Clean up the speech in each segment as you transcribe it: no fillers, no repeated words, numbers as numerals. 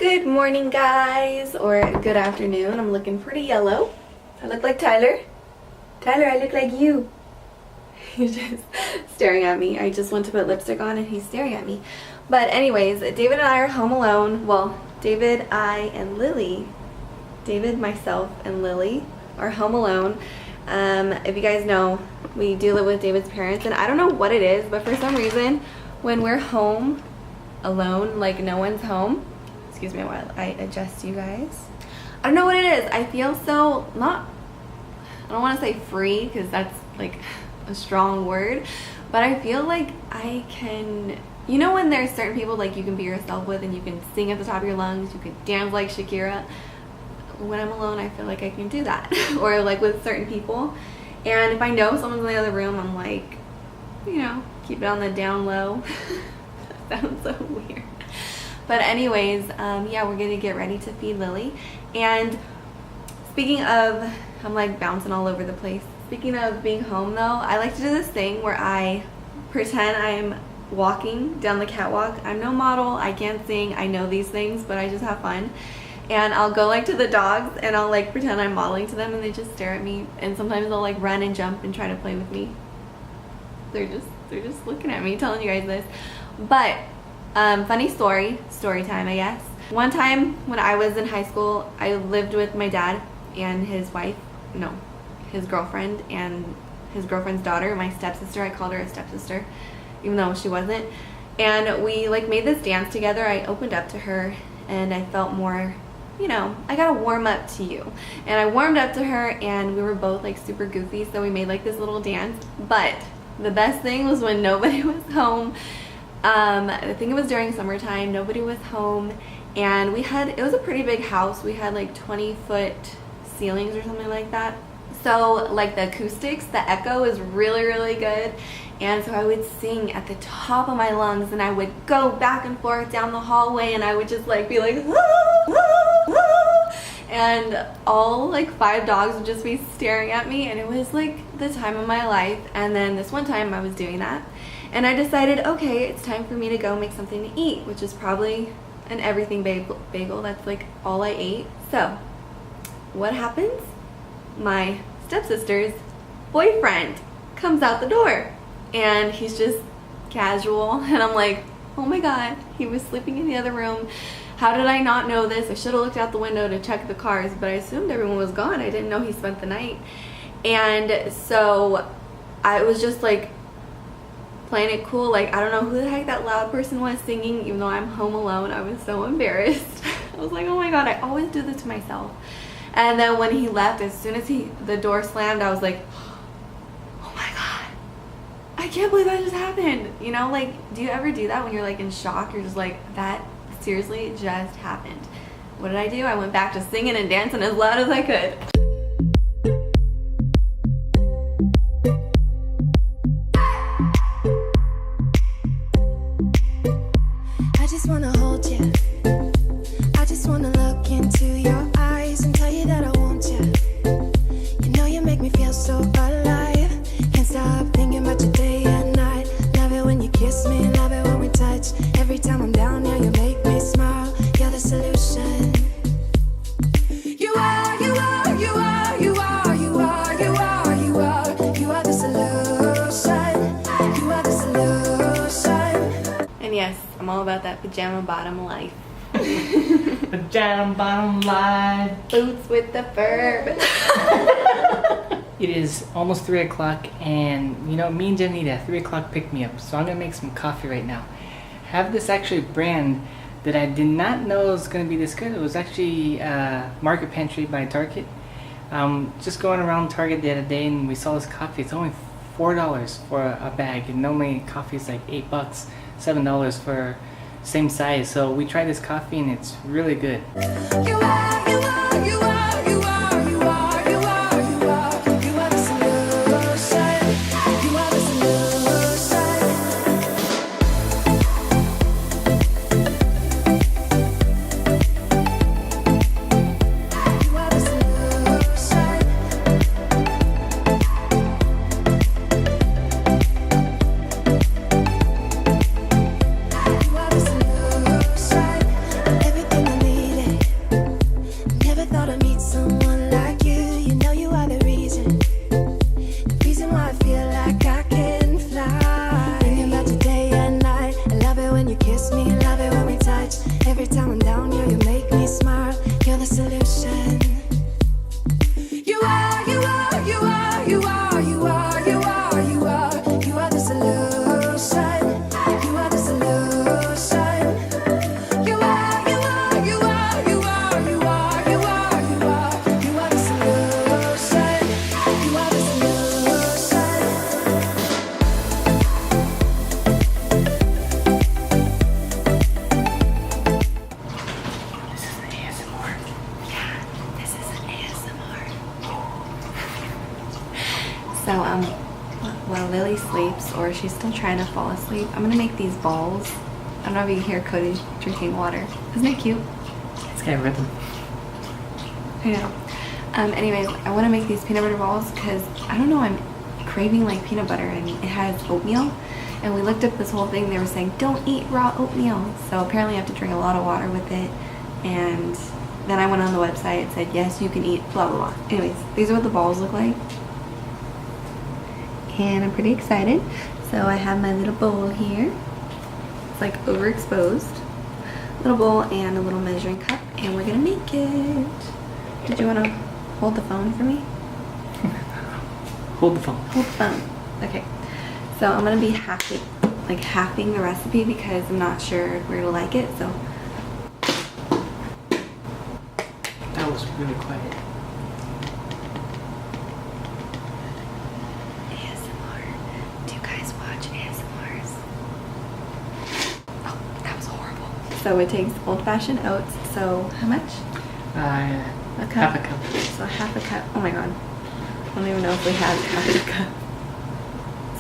Good morning, guys, or good afternoon. I'm looking pretty yellow. I look like Tyler. Tyler, I look like you. He's just staring at me. I just went to put lipstick on and he's staring at me. But anyways, David and I are home alone. Well, David, I, and Lily. David, myself, and Lily are home alone. If you guys know, we do live with David's parents, and I don't know what it is, but for some reason, when we're home alone, like no one's home, excuse me while I adjust you guys. I don't know what it is. I feel so I don't want to say free because that's like a strong word, but I feel like I can, you know, when there's certain people like you can be yourself with and you can sing at the top of your lungs, you can dance like Shakira. When I'm alone, I feel like I can do that. Or like with certain people, and if I know someone's in the other room, I'm like, you know, keep it on the down low. That sounds so weird. But anyways, yeah, we're gonna get ready to feed Lily. And speaking of, I'm like bouncing all over the place. Speaking of being home though, I like to do this thing where I pretend I'm walking down the catwalk. I'm no model, I can't sing, I know these things, but I just have fun. And I'll go like to the dogs and I'll like pretend I'm modeling to them and they just stare at me, and sometimes they'll like run and jump and try to play with me. They're just looking at me, telling you guys this. But funny story time, I guess. One time when I was in high school, I lived with my dad and his wife, no, his girlfriend and his girlfriend's daughter, my stepsister. I called her a stepsister, even though she wasn't. And we like made this dance together. I opened up to her and I felt more, you know, I gotta warm up to you. And I warmed up to her and we were both like super goofy, so we made like this little dance. But the best thing was when nobody was home. I think it was during summertime, nobody was home, and it was a pretty big house. We had like 20-foot ceilings or something like that. So like the acoustics, the echo is really, really good. And so I would sing at the top of my lungs and I would go back and forth down the hallway and I would just like be like, ah, ah, ah. And all like 5 dogs would just be staring at me, and it was like the time of my life. And then this one time I was doing that and I decided, okay, it's time for me to go make something to eat, which is probably an everything bagel. That's like all I ate. So what happens? My stepsister's boyfriend comes out the door and he's just casual, and I'm like, oh my god, he was sleeping in the other room. How did I not know this? I should have looked out the window to check the cars, but I assumed everyone was gone. I didn't know he spent the night. And so I was just like playing it cool, like I don't know who the heck that loud person was singing, even though I'm home alone. I was so embarrassed. I was like, oh my god, I always do this to myself. And then when he left, as soon as the door slammed, I was like, oh my god, I can't believe that just happened. You know, like, do you ever do that when you're like in shock? You're just like, that seriously just happened. What did I do? I went back to singing and dancing as loud as I could. I just wanna hold you. I just wanna look into your eyes and tell you that I want you. You know you make me feel so alive. Can't stop thinking about you day and night. Love it when you kiss me, love it when we touch. Every time I'm down here, you make me smile. You're the solution. You are, you are, you are, you are, you are, you are, you are. You are the solution. You are the solution. And yes, I'm all about that pajama bottom life. Pajama bottom life. Boots with the verb. It is almost 3 o'clock, and you know, me and Jen need a 3 o'clock pick me up, so I'm gonna make some coffee right now. Have this actually brand that I did not know was gonna be this good. It was actually Market Pantry by Target. Just going around Target the other day and we saw this coffee. It's only $4 for a bag, and normally coffee is like $8, $7 for same size. So we tried this coffee and it's really good. You are, you are, you are, you are, you are, you are, you are. You are the solution. You are the solution. You are the solution. You are the solution. Everything I need. every time I'm down, yeah, you make me smile. You're the solution. You are, you are, you are, you are, you are, you are, you are, you are the solution. You are the solution. You are, you are, you are, you are, you are, you are, you are, you are the solution. You are the solution. This is an ASMR. Yeah, this is an ASMR. So, while Lily sleeps, or she's still trying to fall asleep, I'm gonna make these balls. I don't know if you can hear Cody drinking water. Isn't it cute? It's got rhythm. I know. Anyways, I want to make these peanut butter balls because, I don't know, I'm craving like peanut butter, and it has oatmeal. And we looked up this whole thing, they were saying, don't eat raw oatmeal. So apparently I have to drink a lot of water with it. And then I went on the website, it said, yes, you can eat blah, blah, blah. Anyways, these are what the balls look like. And I'm pretty excited. So I have my little bowl here. It's like overexposed. Little bowl and a little measuring cup, and we're gonna make it. Did you want to hold the phone for me? Hold the phone. Hold the phone. Okay. So I'm gonna be halving the recipe because I'm not sure if we're gonna like it. So That was really quiet. ASMR. Do you guys watch ASMRs? Oh, that was horrible. So it takes old-fashioned oats. So how much? A cup. Half a cup. So half a cup. Oh my god. I don't even know if we have half a cup.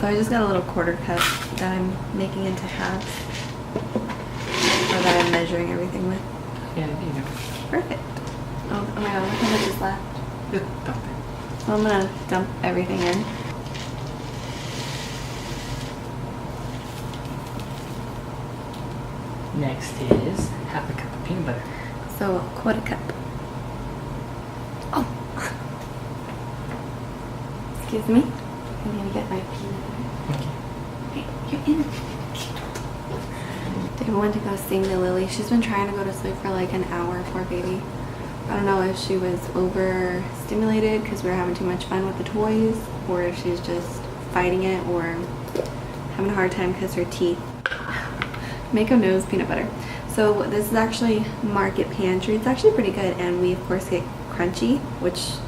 So I just got a little quarter cup that I'm making into halves. Or that I'm measuring everything with. Yeah, you know. Perfect. Oh my god, look how much is left. Just dump it. So I'm gonna dump everything in. Next is half a cup of peanut butter. So a quarter cup. Oh! Excuse me. I'm gonna get my peanut butter. Okay. Hey, you're in. David went to go sing to Lily. She's been trying to go to sleep for like an hour, poor baby. I don't know if she was overstimulated because we were having too much fun with the toys, or if she's just fighting it, or having a hard time because her teeth. Mako knows peanut butter. So this is actually Market Pantry. It's actually pretty good, and we of course get crunchy, which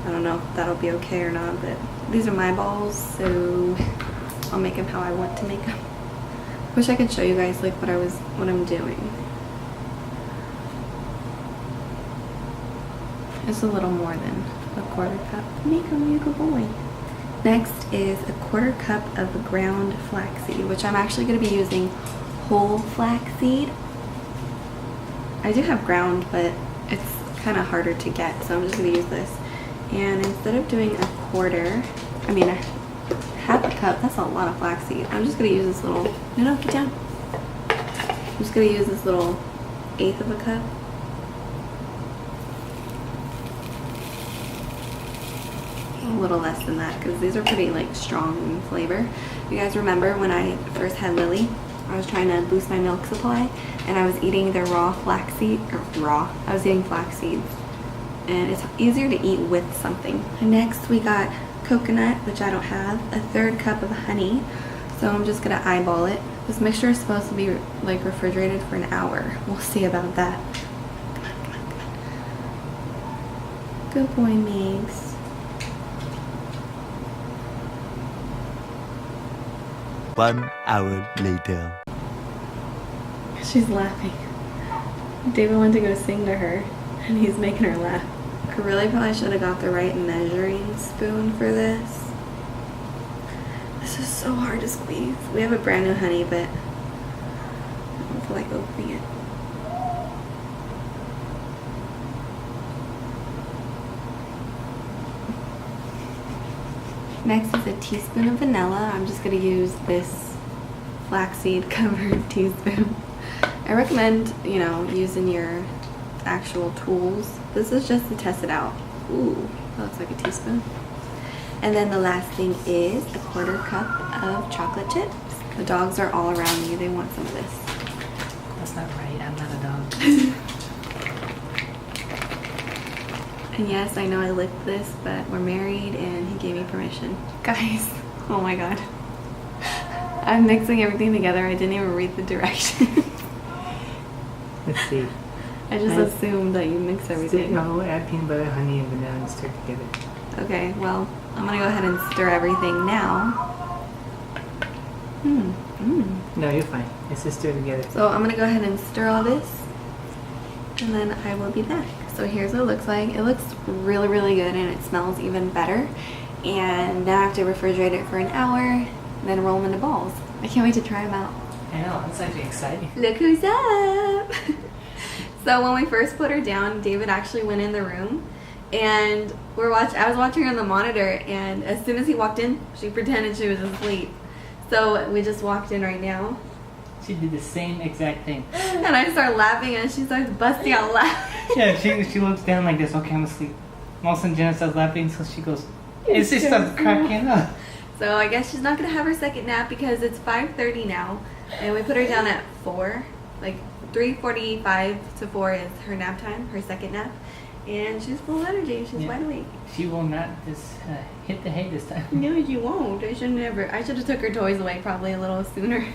I don't know if that'll be okay or not, but these are my balls, so I'll make them how I want to make them. Wish I could show you guys like what I'm doing. It's a little more than a quarter cup. Mako, you good boy. Next is a quarter cup of ground flaxseed, which I'm actually going to be using whole flaxseed. I do have ground, but it's kind of harder to get, so I'm just going to use this. And instead of doing a half a cup, that's a lot of flaxseed. I'm just going to use this little, no, get down. I'm just going to use this little 1/8 of a cup. A little less than that because these are pretty like strong in flavor. You guys remember when I first had Lily, I was trying to boost my milk supply and I was eating the raw flaxseed, I was eating flax seeds, and it's easier to eat with something. And next we got coconut, which I don't have, a 1/3 cup of honey, so I'm just gonna eyeball it. This mixture is supposed to be like refrigerated for an hour. We'll see about that. Come on, come on, come on. Good boy, Megs. One hour later. She's laughing. David went to go sing to her, and he's making her laugh. I really probably should have got the right measuring spoon for this. This is so hard to squeeze. We have a brand new honey, but I don't feel like opening it. Next is a teaspoon of vanilla. I'm just going to use this flaxseed covered teaspoon. I recommend, using your actual tools. This is just to test it out. Ooh, that looks like a teaspoon. And then the last thing is a 1/4 cup of chocolate chips. The dogs are all around you. They want some of this. That's not right. I'm not a dog. And yes, I know I licked this, but we're married and he gave me permission. Guys, oh my god. I'm mixing everything together. I didn't even read the directions. Let's see. I just assumed that you mix everything. No, add peanut butter, honey, and vanilla and stir together. Okay, well, I'm gonna go ahead and stir everything now. No, you're fine. Let's just stir together. So I'm gonna go ahead and stir all this, and then I will be back. So here's what it looks like. It looks really, really good, and it smells even better. And now I have to refrigerate it for an hour, and then roll them into balls. I can't wait to try them out. I know, it's actually exciting. Look who's up! So when we first put her down, David actually went in the room, and I was watching her on the monitor, and as soon as he walked in, she pretended she was asleep. So we just walked in right now. She did the same exact thing. And I start laughing, and she starts busting out laughing. Yeah, she looks down like this. Okay, I'm asleep. All of a sudden, Jenna starts laughing, so she goes, and she starts cracking up. So I guess she's not gonna have her second nap because it's 5:30 now, and we put her down at 4. Like 3:45 to 4 is her nap time, her second nap, and she's full of energy. She's wide awake. She will not just hit the hay this time. No, she won't. I should have took her toys away probably a little sooner.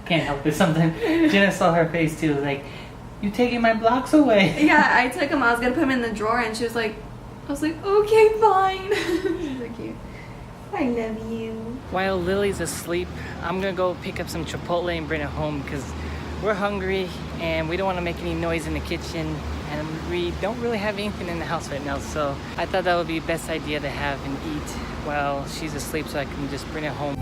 Can't help it. Sometimes Jenna saw her face too, like, you taking my blocks away. Yeah, I took them. I was gonna put them in the drawer, and I was like, okay, fine. She's so cute. I love you. While Lily's asleep, I'm gonna go pick up some Chipotle and bring it home because we're hungry and we don't want to make any noise in the kitchen, and we don't really have anything in the house right now, so I thought that would be the best idea to have and eat while she's asleep so I can just bring it home.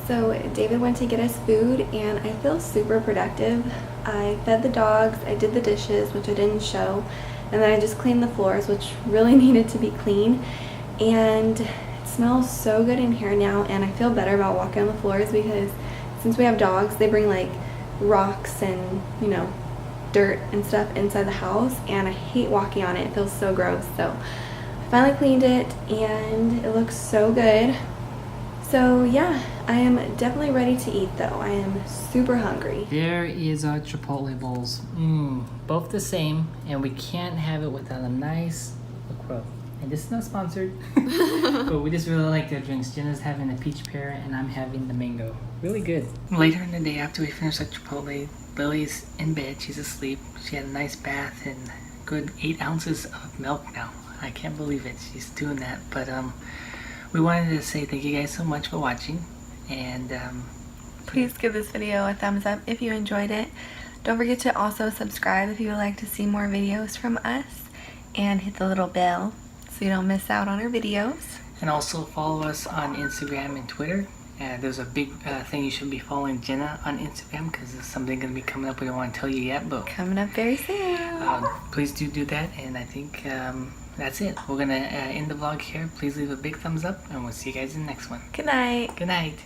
So David went to get us food, and I feel super productive. I fed the dogs, I did the dishes, which I didn't show, and then I just cleaned the floors, which really needed to be clean. And it smells so good in here now, and I feel better about walking on the floors because since we have dogs, they bring like rocks and, you know, dirt and stuff inside the house, and I hate walking on it. It feels so gross. So I finally cleaned it, and it looks so good. So yeah, I am definitely ready to eat though. I am super hungry. There is our Chipotle bowls. Both the same, and we can't have it without a nice LaCroix. And this is not sponsored, but we just really like their drinks. Jenna's having the peach pear, and I'm having the mango. Really good. Later in the day, after we finish our Chipotle, Lily's in bed. She's asleep. She had a nice bath and good 8 ounces of milk now. I can't believe it. She's doing that, but we wanted to say thank you guys so much for watching, and please give this video a thumbs up if you enjoyed it. Don't forget to also subscribe if you would like to see more videos from us, and hit the little bell so you don't miss out on our videos. And also follow us on Instagram and Twitter. There's a big thing you should be following Jenna on Instagram because there's something going to be coming up we don't want to tell you yet, but coming up very soon. Please do that, and I think that's it. We're gonna end the vlog here. Please leave a big thumbs up, and we'll see you guys in the next one. Good night. Good night.